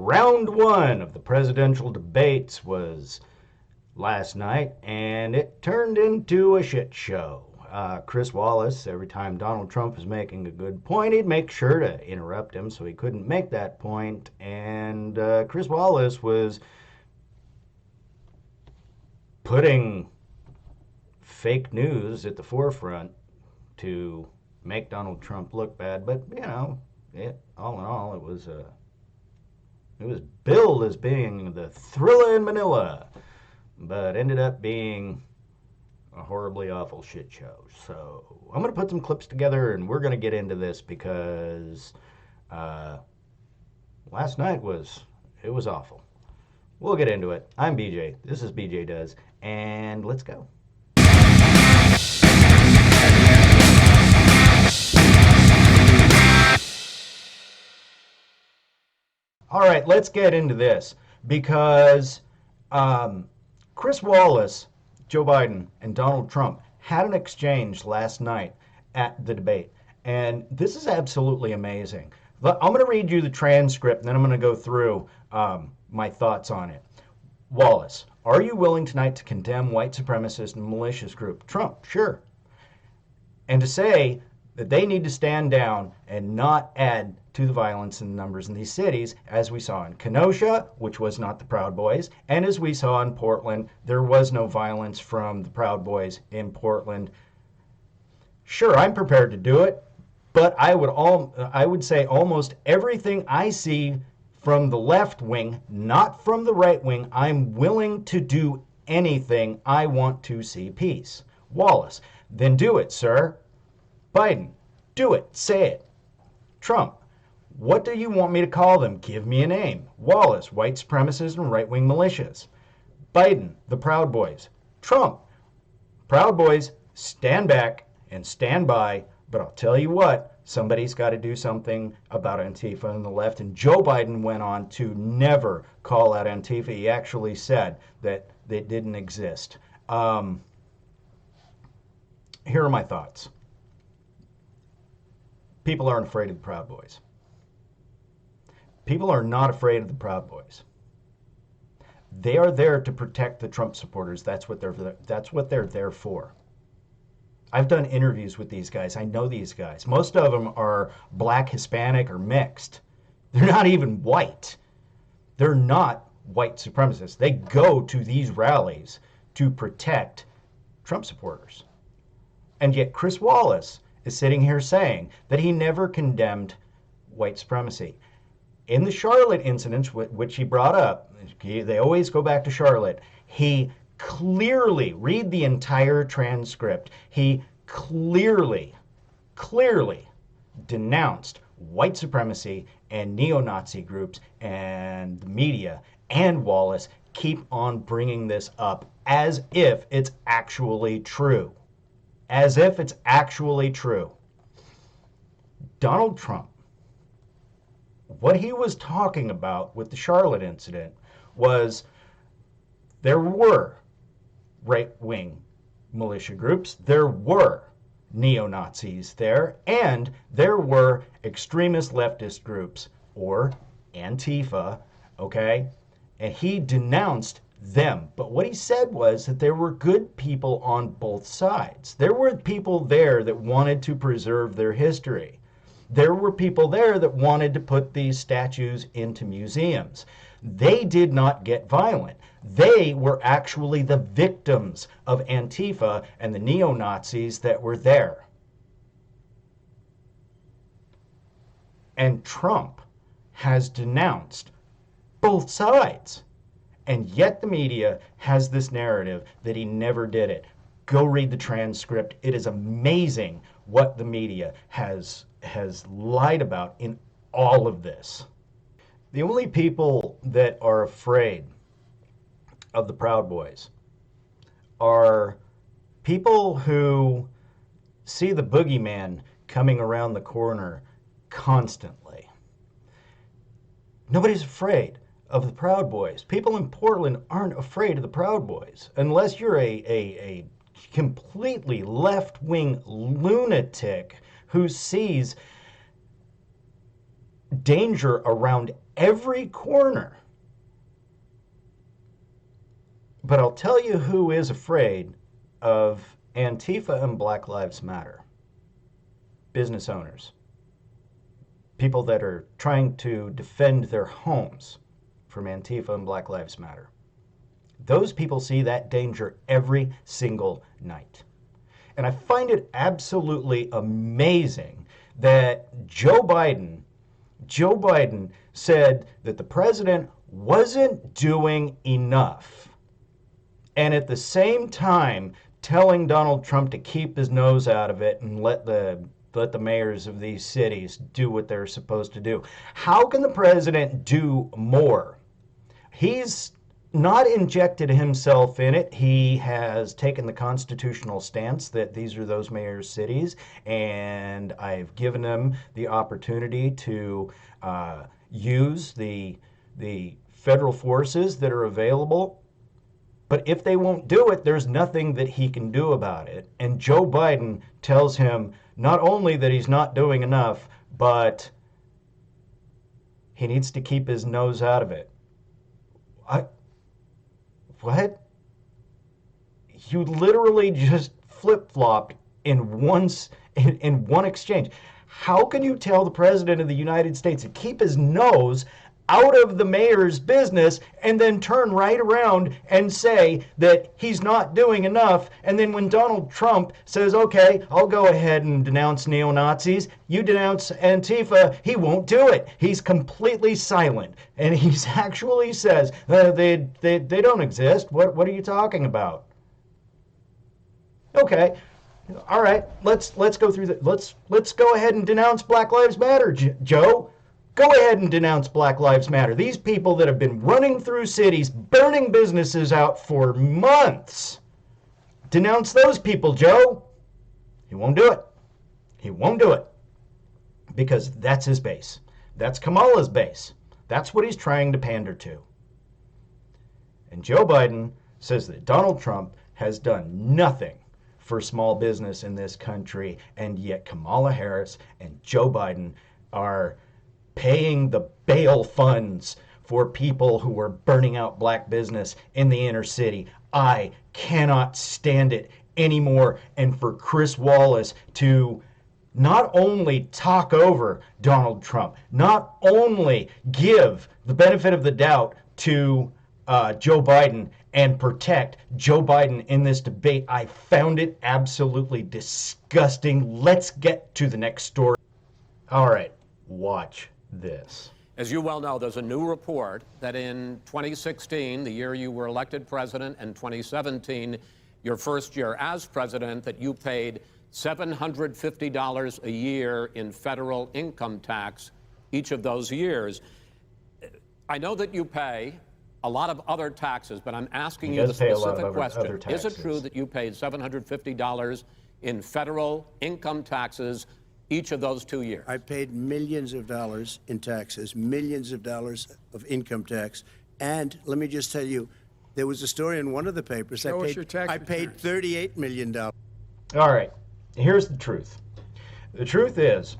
Round one of the presidential debates was last night, and it turned into a shit show. Chris Wallace, every time Donald Trump was making a good point, he'd make sure to interrupt him so he couldn't make that point. And Chris Wallace was putting fake news at the forefront to make Donald Trump look bad. But, all in all, it was billed as being the thriller in Manila, but ended up being a horribly awful shit show. So I'm going to put some clips together and we're going to get into this because last night was awful. We'll get into it. I'm BJ. This is BJ Does, and let's go. All right, let's get into this because Chris Wallace, Joe Biden, and Donald Trump had an exchange last night at the debate. And this is absolutely amazing. I'm going to read you the transcript, and then I'm going to go through my thoughts on it. Wallace, are you willing tonight to condemn white supremacist and malicious group? Trump, sure. And to say that they need to stand down and not add to the violence and numbers in these cities, as we saw in Kenosha, which was not the Proud Boys, and as we saw in Portland, there was no violence from the Proud Boys in Portland. Sure, I'm prepared to do it, but I would say almost everything I see from the left wing, not from the right wing, I'm willing to do anything. I want to see peace. Wallace, then do it, sir. Biden, do it, say it. Trump, what do you want me to call them? Give me a name. Wallace, white supremacists and right-wing militias. Biden, the Proud Boys. Trump, Proud Boys, stand back and stand by, but I'll tell you what, somebody's got to do something about Antifa on the left, and Joe Biden went on to never call out Antifa. He actually said that they didn't exist. Here are my thoughts. People aren't afraid of the Proud Boys. People are not afraid of the Proud Boys. They are there to protect the Trump supporters. That's what they're there for. I've done interviews with these guys. I know these guys. Most of them are black, Hispanic, or mixed. They're not even white. They're not white supremacists. They go to these rallies to protect Trump supporters. And yet Chris Wallace is sitting here saying that he never condemned white supremacy. In the Charlotte incidents, which he brought up, they always go back to Charlotte, he clearly, read the entire transcript, he clearly denounced white supremacy and neo-Nazi groups, and the media and Wallace keep on bringing this up as if it's actually true. As if it's actually true. Donald Trump, what he was talking about with the Charlotte incident was there were right-wing militia groups, there were neo-Nazis there, and there were extremist leftist groups, or Antifa, okay? And he denounced them. But what he said was that there were good people on both sides. There were people there that wanted to preserve their history. There were people there that wanted to put these statues into museums. They did not get violent. They were actually the victims of Antifa and the neo-Nazis that were there. And Trump has denounced both sides. And yet the media has this narrative that he never did it. Go read the transcript. It is amazing what the media has lied about in all of this. The only people that are afraid of the Proud Boys are people who see the boogeyman coming around the corner constantly. Nobody's afraid of the Proud Boys. People in Portland aren't afraid of the Proud Boys unless you're a completely left-wing lunatic who sees danger around every corner. But I'll tell you who is afraid of Antifa and Black Lives Matter. Business owners. People that are trying to defend their homes from Antifa and Black Lives Matter. Those people see that danger every single night. And I find it absolutely amazing that Joe Biden said that the president wasn't doing enough. And at the same time, telling Donald Trump to keep his nose out of it and let the mayors of these cities do what they're supposed to do. How can the president do more? He's not injected himself in it. He has taken the constitutional stance that these are those mayors' cities, and I've given them the opportunity to use the federal forces that are available. But if they won't do it, there's nothing that he can do about it. And Joe Biden tells him not only that he's not doing enough, but he needs to keep his nose out of it. What? You literally just flip-flopped in one exchange. How can you tell the president of the United States to keep his nose out of the mayor's business and then turn right around and say that he's not doing enough? And then when Donald Trump says, okay, I'll go ahead and denounce neo-Nazis, you denounce Antifa, he won't do it. He's completely silent. And he actually says, they don't exist. What are you talking about? Okay. All right. Let's go through that. Let's go ahead and denounce Black Lives Matter, Joe. Go ahead and denounce Black Lives Matter. These people that have been running through cities, burning businesses out for months. Denounce those people, Joe. He won't do it. He won't do it. Because that's his base. That's Kamala's base. That's what he's trying to pander to. And Joe Biden says that Donald Trump has done nothing for small business in this country, and yet Kamala Harris and Joe Biden are paying the bail funds for people who are burning out black business in the inner city. I cannot stand it anymore. And for Chris Wallace to not only talk over Donald Trump, not only give the benefit of the doubt to Joe Biden and protect Joe Biden in this debate, I found it absolutely disgusting. Let's get to the next story. All right, watch this. As you well know, there's a new report that in 2016, the year you were elected president, and 2017, your first year as president, that you paid $750 a year in federal income tax each of those years. I know that you pay a lot of other taxes, but I'm asking you the specific question. Is it true that you paid $750 in federal income taxes each of those 2 years? I paid millions of dollars in taxes, millions of dollars of income tax. And let me just tell you, there was a story in one of the papers. I paid $38 million. All right, here's the truth. The truth is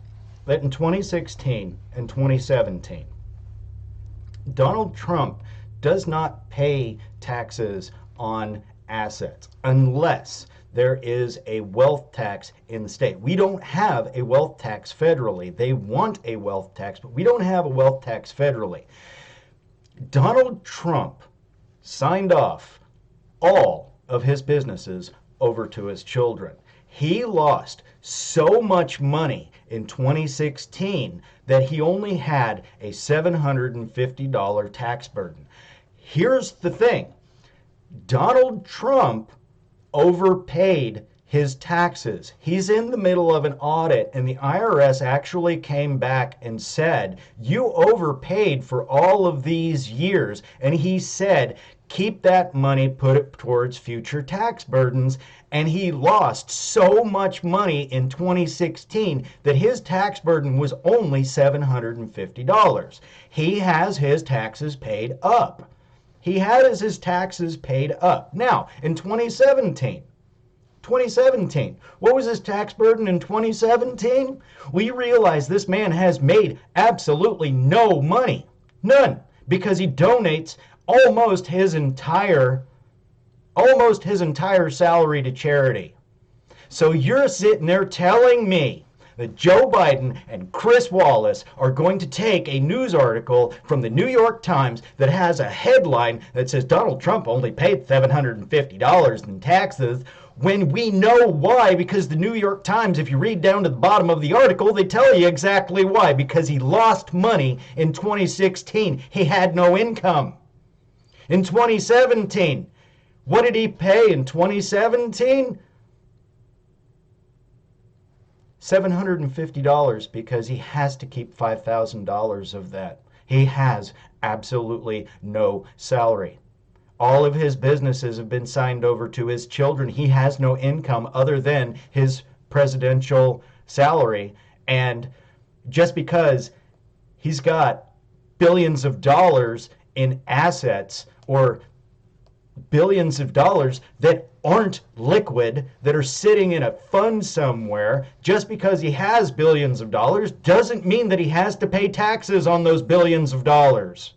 that in 2016 and 2017, Donald Trump does not pay taxes on assets unless there is a wealth tax in the state. We don't have a wealth tax federally. They want a wealth tax, but we don't have a wealth tax federally. Donald Trump signed off all of his businesses over to his children. He lost so much money in 2016 that he only had a $750 tax burden. Here's the thing. Donald Trump overpaid his taxes. He's in the middle of an audit, and the IRS actually came back and said, you overpaid for all of these years. And he said, keep that money, put it towards future tax burdens. And he lost so much money in 2016 that his tax burden was only $750. He has his taxes paid up. He has his taxes paid up. Now, in 2017, 2017. What was his tax burden in 2017? We realize this man has made absolutely no money. None. Because he donates almost his entire salary to charity. So you're sitting there telling me that Joe Biden and Chris Wallace are going to take a news article from the New York Times that has a headline that says Donald Trump only paid $750 in taxes, when we know why, because the New York Times, if you read down to the bottom of the article, they tell you exactly why. Because he lost money in 2016. He had no income. In 2017, what did he pay in 2017? $750, because he has to keep $5,000 of that. He has absolutely no salary. All of his businesses have been signed over to his children. He has no income other than his presidential salary. And just because he's got billions of dollars in assets, or billions of dollars that aren't liquid, that are sitting in a fund somewhere, just because he has billions of dollars doesn't mean that he has to pay taxes on those billions of dollars.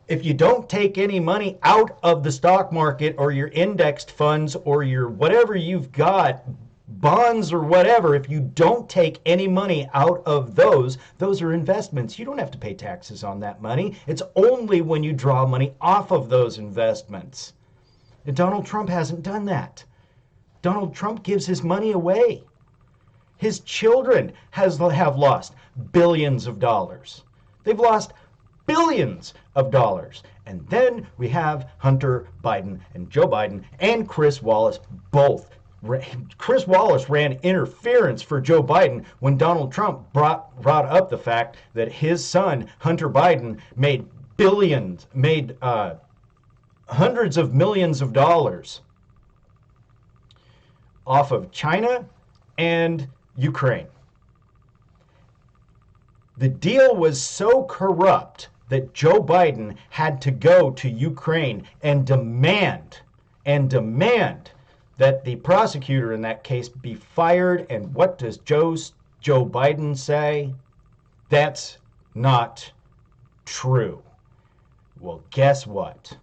If you don't take any money out of the stock market or your indexed funds or your whatever you've got, bonds or whatever, if you don't take any money out of those are investments. You don't have to pay taxes on that money. It's only when you draw money off of those investments. And Donald Trump hasn't done that. Donald Trump gives his money away. His children have lost billions of dollars. They've lost billions of dollars. And then we have Hunter Biden and Joe Biden and Chris Wallace both. Chris Wallace ran interference for Joe Biden when Donald Trump brought up the fact that his son, Hunter Biden, made hundreds of millions of dollars off of China and Ukraine. The deal was so corrupt that Joe Biden had to go to Ukraine and demand that the prosecutor in that case be fired. And what does Joe Biden say? That's not true. Well, guess what?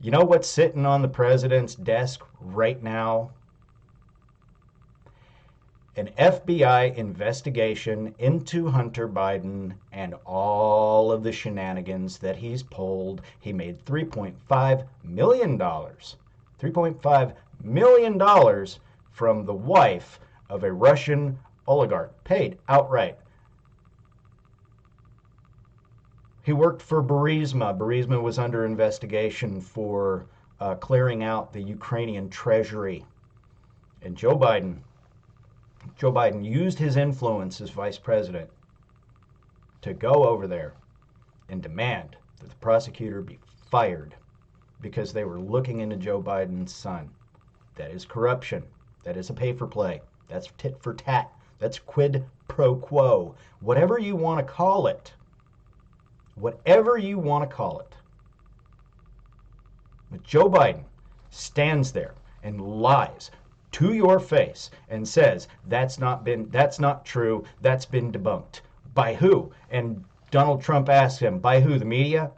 You know what's sitting on the president's desk right now? An FBI investigation into Hunter Biden and all of the shenanigans that he's pulled. He made $3.5 million. $3.5 million from the wife of a Russian oligarch, paid outright. He worked for Burisma. Burisma was under investigation for clearing out the Ukrainian treasury. And Joe Biden used his influence as vice president to go over there and demand that the prosecutor be fired because they were looking into Joe Biden's son. That is corruption. That is a pay for play. That's tit for tat. That's quid pro quo. Whatever you want to call it. Whatever you want to call it. But Joe Biden stands there and lies to your face and says that's not true, that's been debunked. By who? And Donald Trump asked him, by who? The media?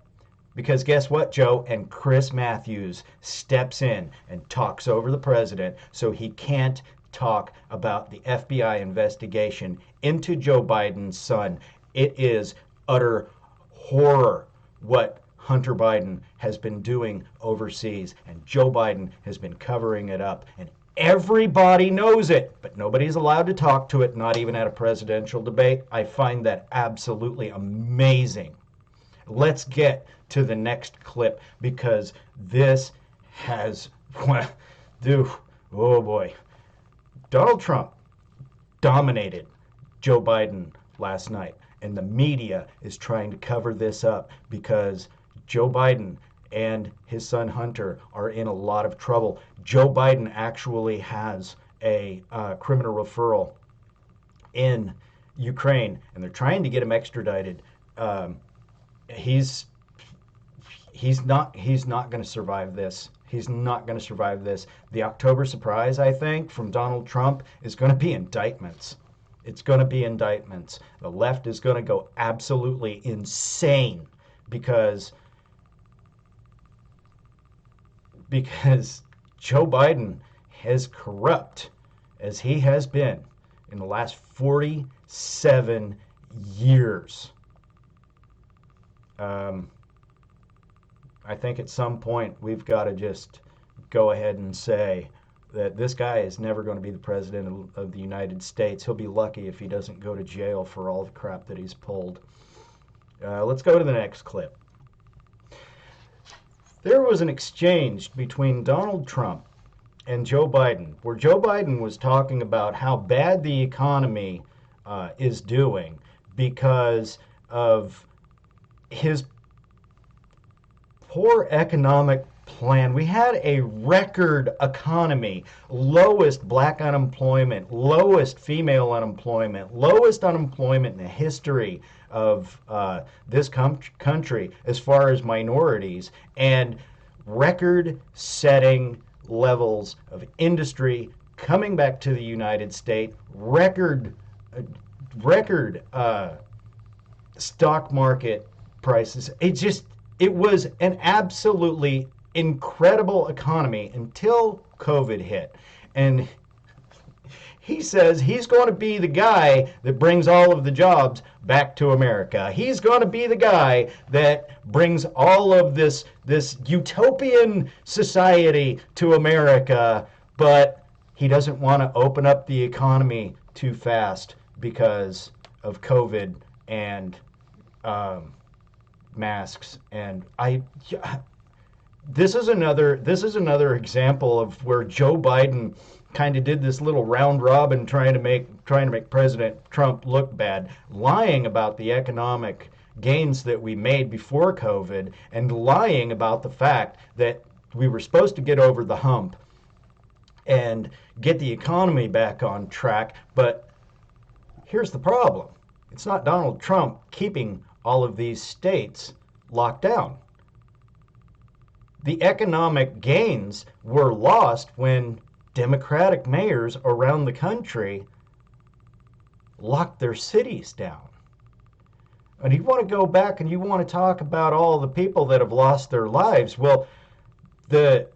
Because guess what, Joe? And Chris Matthews steps in and talks over the president so he can't talk about the FBI investigation into Joe Biden's son. It is utter horror what Hunter Biden has been doing overseas, and Joe Biden has been covering it up, and everybody knows it, but nobody's allowed to talk to it, not even at a presidential debate. I find that absolutely amazing. Let's get to the next clip, because this has, oh boy. Donald Trump dominated Joe Biden last night, and the media is trying to cover this up because Joe Biden and his son Hunter are in a lot of trouble. Joe Biden actually has a criminal referral in Ukraine, and they're trying to get him extradited. He's not going to survive this. He's not going to survive this. The October surprise, I think, from Donald Trump is going to be indictments. It's going to be indictments. The left is going to go absolutely insane because Joe Biden, as corrupt as he has been in the last 47 years, I think at some point we've got to just go ahead and say that this guy is never going to be the president of the United States. He'll be lucky if he doesn't go to jail for all the crap that he's pulled. Let's go to the next clip. There was an exchange between Donald Trump and Joe Biden, where Joe Biden was talking about how bad the economy is doing because of his poor economic plan. We had a record economy, lowest black unemployment, lowest female unemployment, lowest unemployment in the history of this country as far as minorities, and record-setting levels of industry coming back to the United States, record stock market prices. It was an absolutely incredible economy until COVID hit. And he says he's going to be the guy that brings all of the jobs back to America. He's going to be the guy that brings all of this utopian society to America, but he doesn't want to open up the economy too fast because of COVID and masks. And this is another example of where Joe Biden kind of did this little round robin trying to make President Trump look bad, lying about the economic gains that we made before COVID and lying about the fact that we were supposed to get over the hump and get the economy back on track. But here's the problem. It's not Donald Trump keeping all of these states locked down. The economic gains were lost when Democratic mayors around the country locked their cities down. And you want to go back and you want to talk about all the people that have lost their lives. Well, the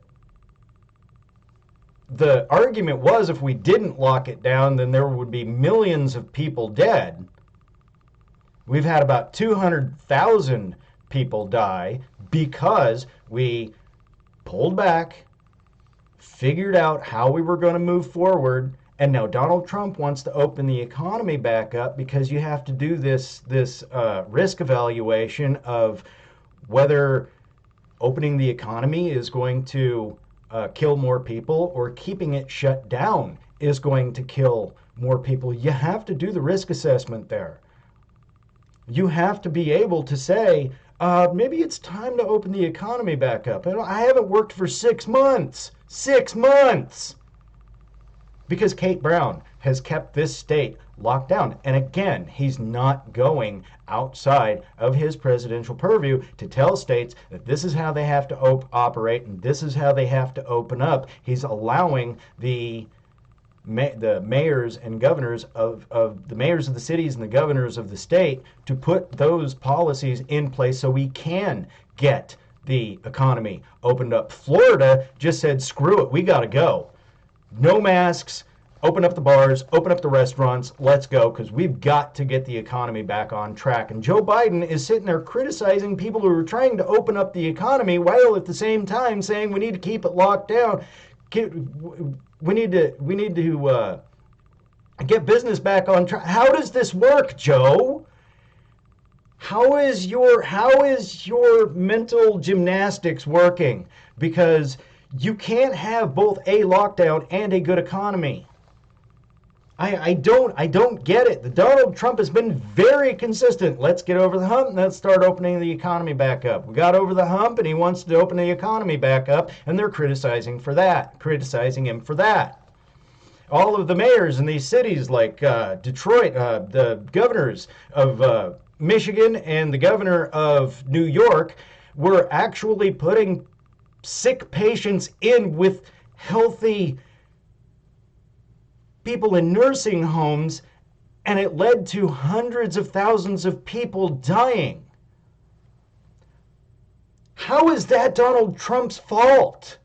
argument was if we didn't lock it down, then there would be millions of people dead. We've had about 200,000 people die because we pulled back, figured out how we were going to move forward, and now Donald Trump wants to open the economy back up because you have to do this risk evaluation of whether opening the economy is going to kill more people or keeping it shut down is going to kill more people. You have to do the risk assessment there. You have to be able to say, maybe it's time to open the economy back up. I haven't worked for 6 months. 6 months! Because Kate Brown has kept this state locked down. And again, he's not going outside of his presidential purview to tell states that this is how they have to operate and this is how they have to open up. He's allowing the mayors and governors of the mayors of the cities and the governors of the state to put those policies in place so we can get the economy opened up. Florida just said, screw it, we got to go. No masks, open up the bars, open up the restaurants, let's go, because we've got to get the economy back on track. And Joe Biden is sitting there criticizing people who are trying to open up the economy while at the same time saying we need to keep it locked down. We need to get business back on track. How does this work, Joe? How is your mental gymnastics working? Because you can't have both a lockdown and a good economy. I don't get it. The Donald Trump has been very consistent. Let's get over the hump and let's start opening the economy back up. We got over the hump and he wants to open the economy back up, and they're criticizing him for that. All of the mayors in these cities like Detroit, the governors of Michigan and the governor of New York were actually putting sick patients in with healthy people in nursing homes, and it led to hundreds of thousands of people dying. How is that Donald Trump's fault?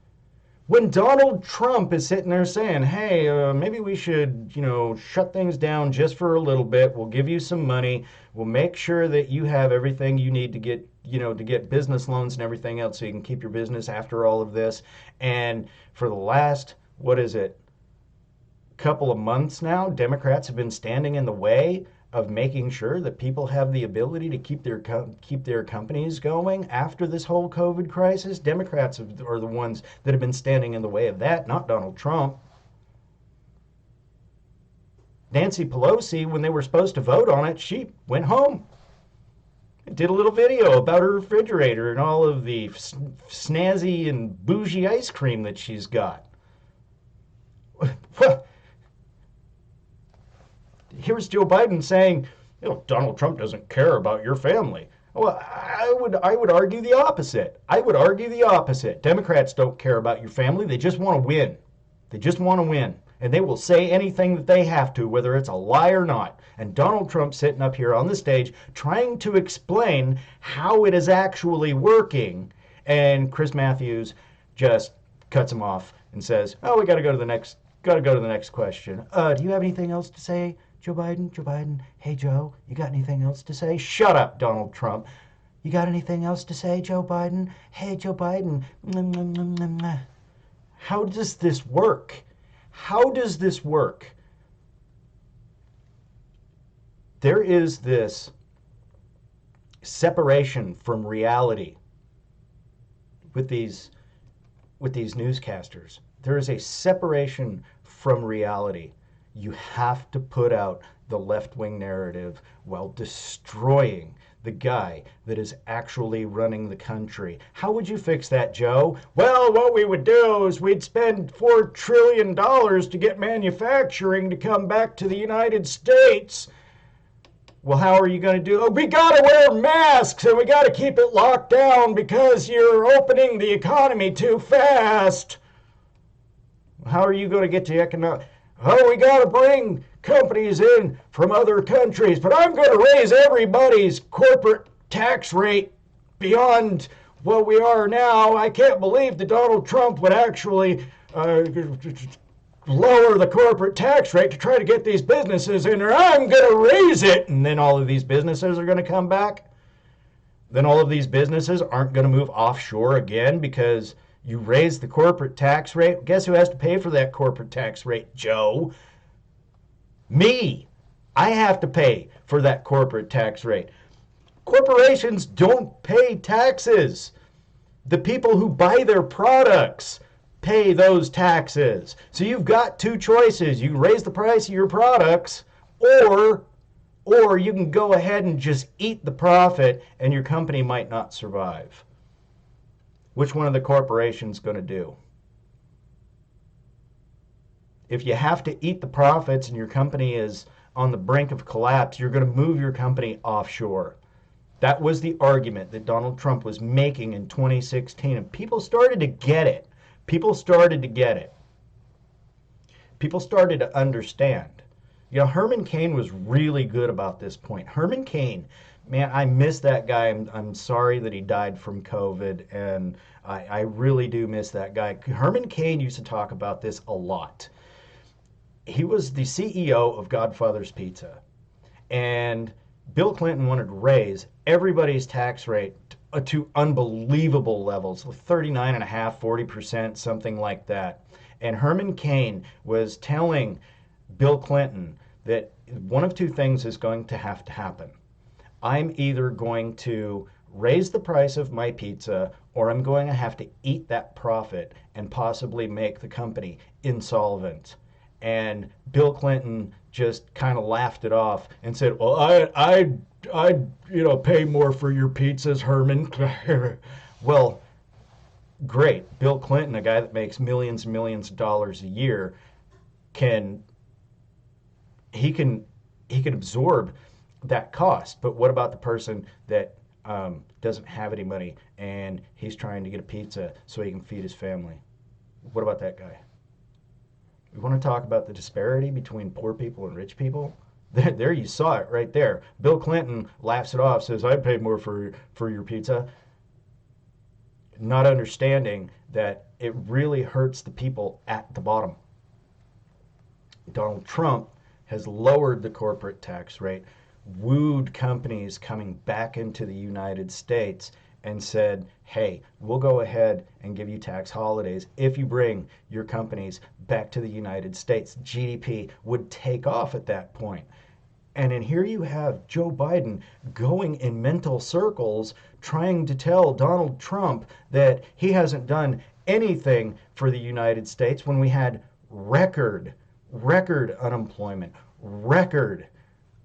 When Donald Trump is sitting there saying, hey, maybe we should, shut things down just for a little bit. We'll give you some money. We'll make sure that you have everything you need to get, to get business loans and everything else so you can keep your business after all of this. And for the last, couple of months now, Democrats have been standing in the way of making sure that people have the ability to keep their companies going after this whole COVID crisis. Democrats are the ones that have been standing in the way of that, not Donald Trump. Nancy Pelosi, when they were supposed to vote on it, she went home. Did a little video about her refrigerator and all of the snazzy and bougie ice cream that she's got. Well, here's Joe Biden saying, Donald Trump doesn't care about your family. Well, I would argue the opposite. I would argue the opposite. Democrats don't care about your family. They just want to win. They just want to win. And they will say anything that they have to, whether it's a lie or not. And Donald Trump sitting up here on the stage trying to explain how it is actually working. And Chris Matthews just cuts him off and says, we got to go to the next question. Do you have anything else to say, Joe Biden? Joe Biden? Hey, Joe, you got anything else to say? Shut up, Donald Trump. You got anything else to say, Joe Biden? Hey, Joe Biden. How does this work? How does this work? There is this separation from reality with these newscasters. There is a separation from reality. You have to put out the left-wing narrative while destroying the guy that is actually running the country. How would you fix that, Joe? Well, what we would do is we'd spend $4 trillion to get manufacturing to come back to the United States. Well, how are you going to do it? We got to wear masks and we got to keep it locked down because you're opening the economy too fast. How are you going to get to economic? We got to bring companies in from other countries, but I'm going to raise everybody's corporate tax rate beyond what we are now. I can't believe that Donald Trump would actually lower the corporate tax rate to try to get these businesses in there. I'm going to raise it. And then all of these businesses are going to come back. Then all of these businesses aren't going to move offshore again because you raise the corporate tax rate. Guess who has to pay for that corporate tax rate, Joe? Me. I have to pay for that corporate tax rate. Corporations don't pay taxes. The people who buy their products pay those taxes. So you've got two choices. You can raise the price of your products, or you can go ahead and just eat the profit and your company might not survive. Which one are the corporations going to do? If you have to eat the profits and your company is on the brink of collapse, you're going to move your company offshore. That was the argument that Donald Trump was making in 2016, and people started to get it. People started to get it. People started to understand. Herman Cain was really good about this point. Herman Cain, man, I miss that guy. I'm sorry that he died from COVID, and I really do miss that guy. Herman Cain used to talk about this a lot. He was the CEO of Godfather's Pizza, and Bill Clinton wanted to raise everybody's tax rate to unbelievable levels, 39.5%, 40%, something like that. And Herman Cain was telling Bill Clinton that one of two things is going to have to happen. I'm either going to raise the price of my pizza, or I'm going to have to eat that profit and possibly make the company insolvent. And Bill Clinton just kind of laughed it off and said, well, I'd pay more for your pizzas, Herman. Well, great. Bill Clinton, a guy that makes millions and millions of dollars a year, can absorb that cost. But what about the person that doesn't have any money, and he's trying to get a pizza so he can feed his family. What about that guy? We want to talk about the disparity between poor people and rich people? There you saw it right there. Bill Clinton laughs it off, says, I paid more for your pizza. Not understanding that it really hurts the people at the bottom. Donald Trump has lowered the corporate tax rate, wooed companies coming back into the United States, and said, hey, we'll go ahead and give you tax holidays if you bring your companies back to the United States. GDP would take off at that point. And then here you have Joe Biden going in mental circles trying to tell Donald Trump that he hasn't done anything for the United States when we had record unemployment, record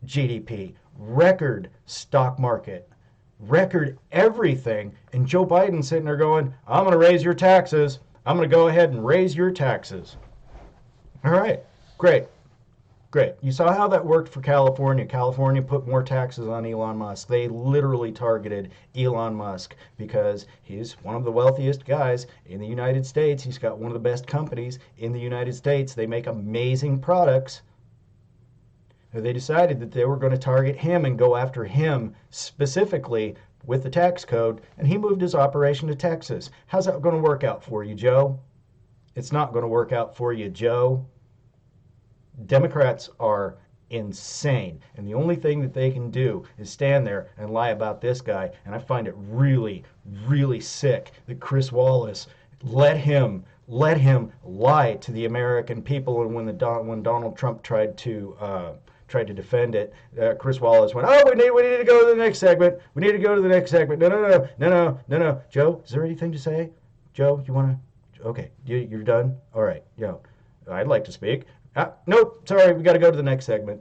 GDP, record stock market, record everything. And Joe Biden sitting there going, I'm going to raise your taxes. I'm going to go ahead and raise your taxes. All right, great. Great. You saw how that worked for California. California put more taxes on Elon Musk. They literally targeted Elon Musk because he's one of the wealthiest guys in the United States. He's got one of the best companies in the United States. They make amazing products. They decided that they were going to target him and go after him specifically with the tax code, and he moved his operation to Texas. How's that going to work out for you, Joe? It's not going to work out for you, Joe. Democrats are insane, and the only thing that they can do is stand there and lie about this guy. And I find it really, really sick that Chris Wallace let him lie to the American people. And when Donald Trump tried to defend it, Chris Wallace went, "Oh, we need to go to the next segment. We need to go to the next segment." No. Joe, is there anything to say? Joe, you want to? Okay, you're done. All right. I'd like to speak. Nope, sorry, we got to go to the next segment.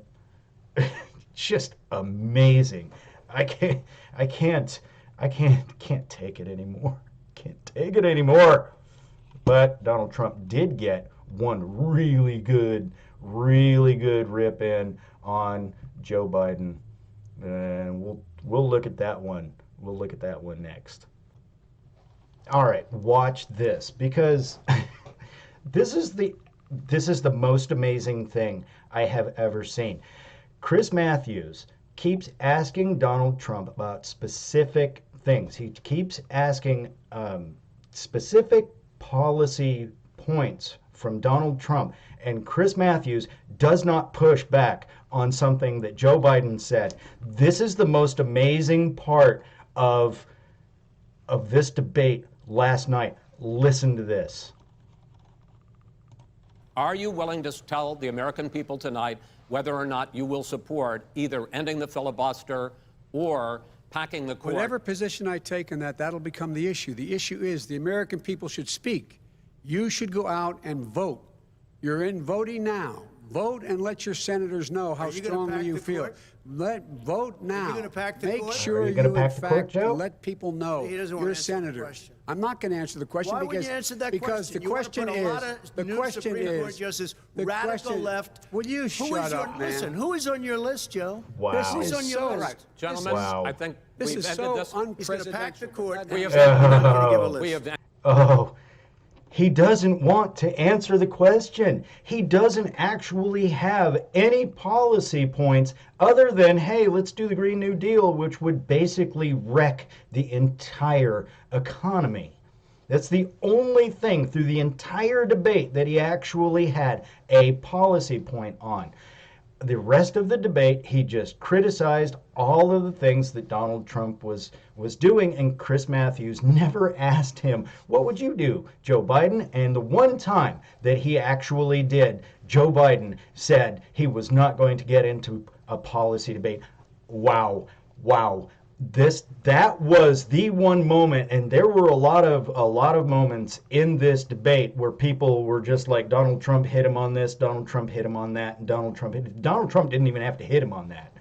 Just amazing. I can't take it anymore. Can't take it anymore. But Donald Trump did get one really good rip in on Joe Biden, and we'll look at that one. We'll look at that one next. All right, watch this, because this is the most amazing thing I have ever seen. Chris Matthews keeps asking Donald Trump about specific things. He keeps asking specific policy points from Donald Trump, and Chris Matthews does not push back on something that Joe Biden said. This is the most amazing part of this debate last night. Listen to this. Are you willing to tell the American people tonight whether or not you will support either ending the filibuster or packing the court? Whatever position I take on that, that'll become the issue. The issue is the American people should speak. You should go out and vote. You're in voting now. Vote and let your senators know how strongly you feel. Vote now. Are you going to pack the Make court? sure you, in fact, let people know you're a senator. I'm not going to answer the question. Why would you answer that because question? the question is, Supreme Court justice, radical left. Will you shut up, man? Listen, who is on your list, Joe? Wow. Who's on your list? Gentlemen, Wow. I think This we've is ended so this. He's going to pack the court. We have, I'm not going to give a list. we have Oh, he doesn't want to answer the question. He doesn't actually have any policy points other than, hey, let's do the Green New Deal, which would basically wreck the entire economy. That's the only thing through the entire debate that he actually had a policy point on. The rest of the debate, he just criticized all of the things that Donald Trump was doing, and Chris Matthews never asked him, what would you do, Joe Biden? And the one time that he actually did, Joe Biden said he was not going to get into a policy debate. Wow. That was the one moment, and there were a lot of moments in this debate where people were just like, Donald Trump hit him on this, Donald Trump hit him on that, and Donald Trump didn't even have to hit him on that.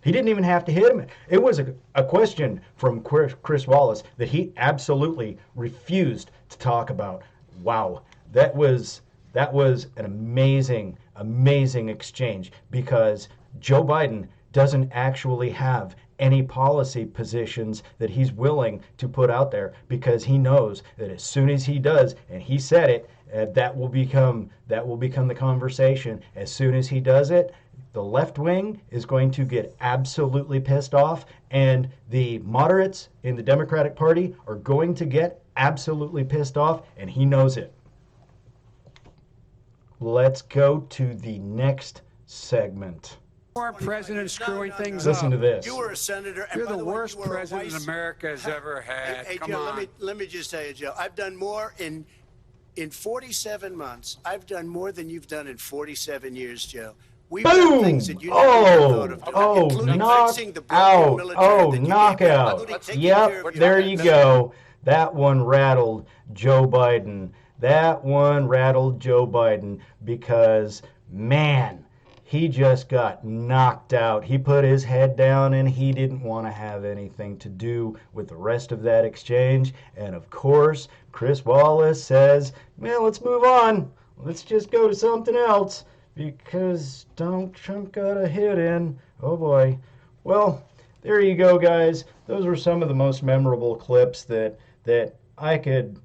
He didn't even have to hit him. It was a question from Chris Wallace that he absolutely refused to talk about. Wow, that was an amazing exchange, because Joe Biden doesn't actually have any policy positions that he's willing to put out there, because he knows that as soon as he does, and he said it, that will become the conversation. As soon as he does it, the left wing is going to get absolutely pissed off, and the moderates in the Democratic Party are going to get absolutely pissed off, and he knows it. Let's go to the next segment. Our president screwing things Listen up. to this. You were a senator. And You're by the way, worst you were a president America has ever had. Hey, Come Joe, on. let me just tell you, Joe, I've done more in 47 months. I've done more than you've done in 47 years, Joe. We've done things that you never even thought of doing, including fixing the broken military that you knockout. including taking care Yep, of your there you vets. go. That one rattled Joe Biden. That one rattled Joe Biden because, man, he just got knocked out. He put his head down and he didn't want to have anything to do with the rest of that exchange. And of course, Chris Wallace says, man, let's move on. Let's just go to something else because Donald Trump got a hit in. Oh boy. Well, there you go, guys. Those were some of the most memorable clips that I could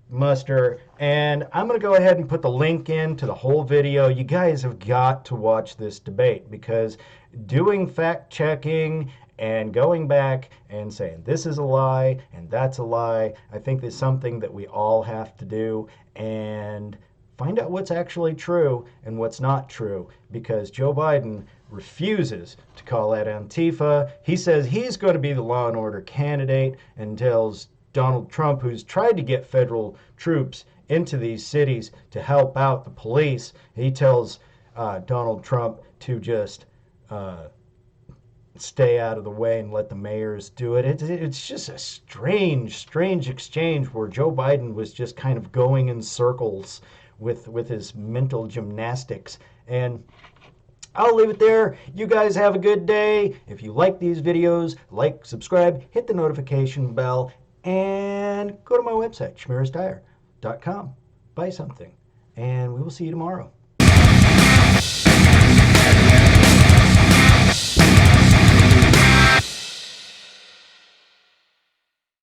muster, and I'm going to go ahead and put the link in to the whole video. You guys have got to watch this debate, because doing fact checking and going back and saying this is a lie and that's a lie, I think is something that we all have to do, and find out what's actually true and what's not true, because Joe Biden refuses to call out Antifa. He says he's going to be the law and order candidate, and tells Donald Trump, who's tried to get federal troops into these cities to help out the police, he tells Donald Trump to just stay out of the way and let the mayors do it. It's just a strange exchange where Joe Biden was just kind of going in circles with his mental gymnastics. And I'll leave it there. You guys have a good day. If you like these videos, like, subscribe, hit the notification bell, and go to my website, schmearsdyer.com. Buy something, and we will see you tomorrow.